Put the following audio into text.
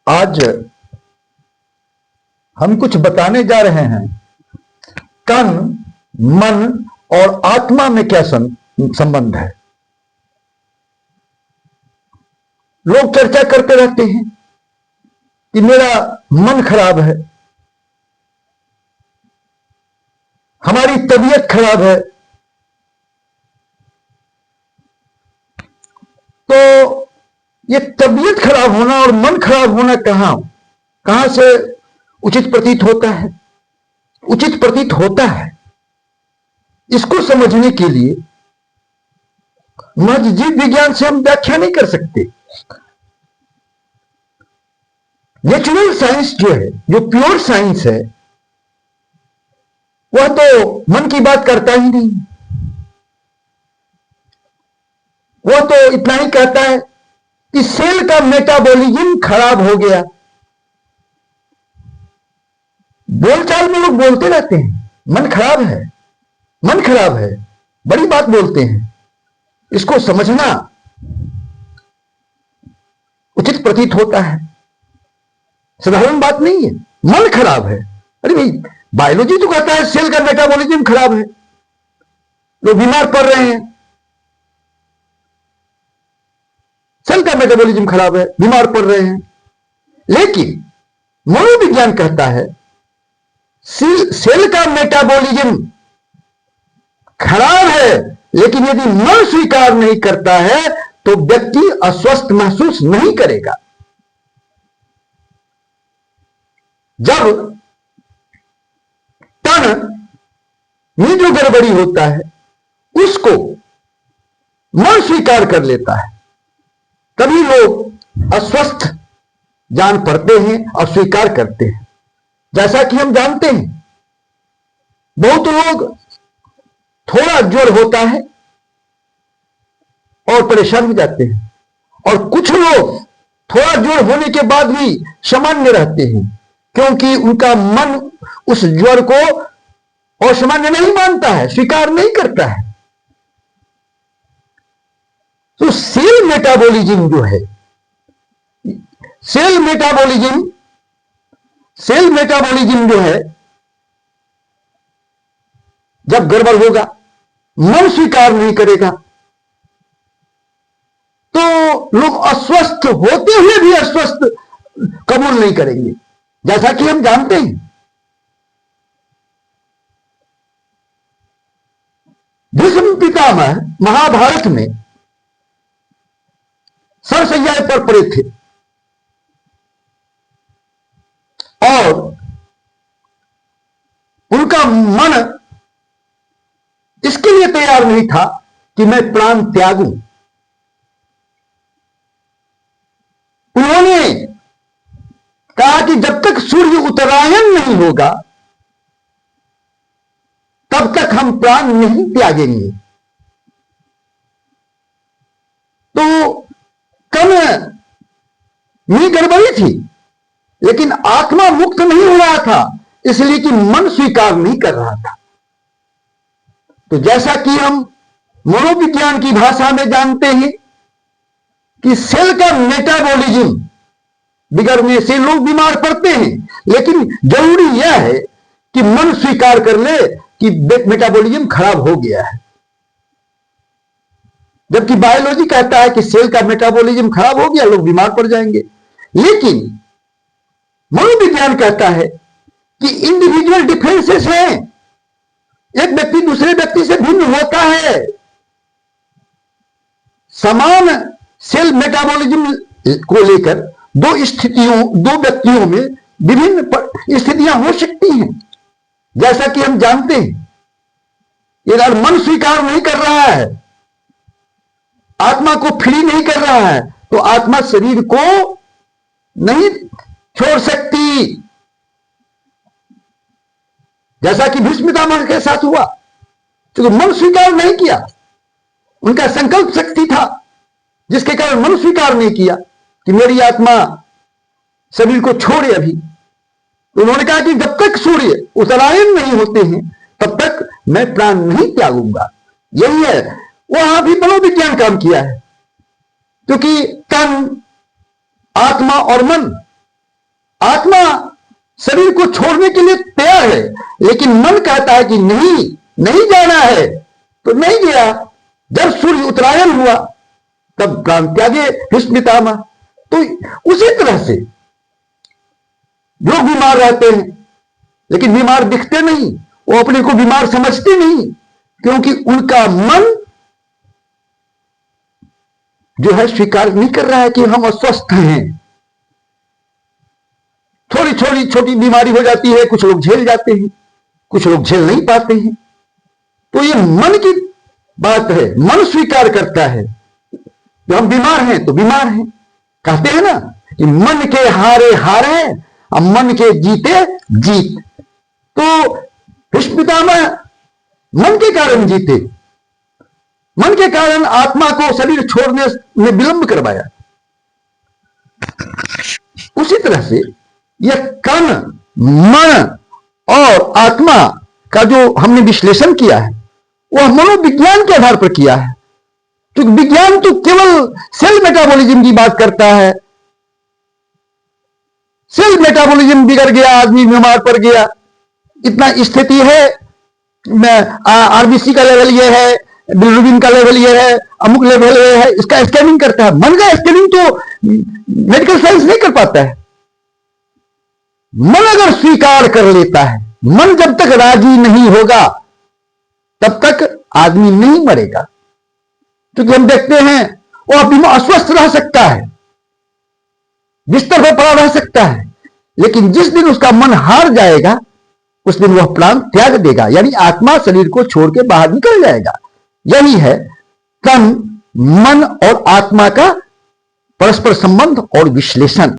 आज हम कुछ बताने जा रहे हैं। तन, मन और आत्मा में क्या संबंध है। लोग चर्चा करते रहते हैं कि मेरा मन खराब है, हमारी तबीयत खराब है। तो ये तबीयत खराब होना और मन खराब होना कहां से उचित प्रतीत होता है? उचित प्रतीत होता है इसको समझने के लिए महज जीव विज्ञान से हम व्याख्या नहीं कर सकते। नेचुरल साइंस जो है, जो प्योर साइंस है, वह तो मन की बात करता ही नहीं। वह तो इतना ही कहता है कि सेल का मेटाबॉलिज्म खराब हो गया। बोलचाल में लोग बोलते रहते हैं मन खराब है, मन खराब है, बड़ी बात बोलते हैं। इसको समझना उचित प्रतीत होता है, साधारण बात नहीं है। मन खराब है, अरे भाई बायोलॉजी तो कहता है सेल का मेटाबॉलिज्म खराब है, लोग बीमार पड़ रहे हैं। सेल का मेटाबॉलिज्म खराब है, बीमार पड़ रहे हैं। लेकिन मनोविज्ञान कहता है सेल का मेटाबॉलिज्म खराब है, लेकिन यदि मन स्वीकार नहीं करता है तो व्यक्ति अस्वस्थ महसूस नहीं करेगा। जब तन में जो गड़बड़ी होता है उसको मन स्वीकार कर लेता है, तभी लोग अस्वस्थ जान पड़ते हैं और स्वीकार करते हैं। जैसा कि हम जानते हैं, बहुत लोग थोड़ा ज्वर होता है और परेशान हो जाते हैं, और कुछ लोग थोड़ा ज्वर होने के बाद भी सामान्य रहते हैं, क्योंकि उनका मन उस ज्वर को असामान्य नहीं मानता है, स्वीकार नहीं करता है। तो सेल मेटाबॉलिज्म जो है, सेल मेटाबॉलिज्म जो है, जब गड़बड़ होगा, मन स्वीकार नहीं करेगा, तो लोग अस्वस्थ होते हुए भी अस्वस्थ कबूल नहीं करेंगे। जैसा कि हम जानते हैं, भीष्म पितामह महाभारत में सरसैया पर पड़े थे और उनका मन इसके लिए तैयार नहीं था कि मैं प्राण त्यागूं। उन्होंने कहा कि जब तक सूर्य उत्तरायण नहीं होगा तब तक हम प्राण नहीं त्यागेंगे। तो कम में गड़बड़ी थी, लेकिन आत्मा मुक्त नहीं हो रहा था, इसलिए कि मन स्वीकार नहीं कर रहा था। तो जैसा कि हम मनोविज्ञान की भाषा में जानते हैं कि सेल का मेटाबॉलिज्म बिगड़ने से लोग बीमार पड़ते हैं, लेकिन जरूरी यह है कि मन स्वीकार कर ले कि मेटाबॉलिज्म खराब हो गया है। जबकि बायोलॉजी कहता है कि सेल का मेटाबॉलिज्म खराब हो गया, लोग बीमार पड़ जाएंगे। लेकिन मनोविज्ञान कहता है कि इंडिविजुअल डिफरेंसेस हैं, एक व्यक्ति दूसरे व्यक्ति से भिन्न होता है। समान सेल मेटाबॉलिज्म को लेकर दो व्यक्तियों में विभिन्न स्थितियां हो सकती हैं। जैसा कि हम जानते हैं, यदि मन स्वीकार नहीं कर रहा है, आत्मा को फ्री नहीं कर रहा है, तो आत्मा शरीर को नहीं छोड़ सकती। जैसा कि भीष्म पितामह के साथ हुआ, क्योंकि मन स्वीकार नहीं किया। उनका संकल्प शक्ति था, जिसके कारण मन स्वीकार नहीं किया कि मेरी आत्मा शरीर को छोड़े अभी। तो उन्होंने कहा कि जब तक सूर्य उत्तरायण नहीं होते हैं तब तक मैं प्राण नहीं त्यागूंगा। यही है, वहां भी मनोविज्ञान काम किया है, क्योंकि तन, आत्मा और मन आत्मा शरीर को छोड़ने के लिए तैयार है, लेकिन मन कहता है कि नहीं, नहीं जाना है, तो नहीं गया। जब सूर्य उत्तरायण हुआ तब प्राण त्यागे भीष्म पितामह। तो उसी तरह से लोग बीमार रहते हैं, लेकिन बीमार दिखते नहीं, वो अपने को बीमार समझते नहीं, क्योंकि उनका मन जो है स्वीकार नहीं कर रहा है कि हम अस्वस्थ हैं। थोड़ी छोटी छोटी बीमारी हो जाती है, कुछ लोग झेल जाते हैं, कुछ लोग झेल नहीं पाते हैं। तो ये मन की बात है, मन स्वीकार करता है कि हम बीमार हैं तो बीमार हैं। कहते हैं ना कि मन के हारे हारे और मन के जीते जीत। तो भीष्म पितामह मन के कारण जीते, मन के कारण आत्मा को शरीर छोड़ने में विलंब करवाया। उसी तरह से यह कण, मन और आत्मा का जो हमने विश्लेषण किया है वह मनोविज्ञान के आधार पर किया है। तो विज्ञान तो केवल सेल मेटाबॉलिज्म की बात करता है। सेल मेटाबॉलिज्म बिगड़ गया, आदमी बीमार पड़ गया, इतना स्थिति है, आरबीसी का लेवल ये है, बिलिरुबिन का लेवल ये है, अमुक लेवल ये है, इसका स्कैनिंग करता है। मन का स्कैनिंग तो मेडिकल साइंस नहीं कर पाता है। मन अगर स्वीकार कर लेता है, मन जब तक राजी नहीं होगा तब तक आदमी नहीं मरेगा। क्योंकि हम देखते हैं वो अस्वस्थ रह सकता है, बिस्तर पर पड़ा रह सकता है, लेकिन जिस दिन उसका मन हार जाएगा उस दिन वह प्राण त्याग देगा, यानी आत्मा शरीर को छोड़ के बाहर निकल जाएगा। यही है तन, मन और आत्मा का परस्पर संबंध और विश्लेषण।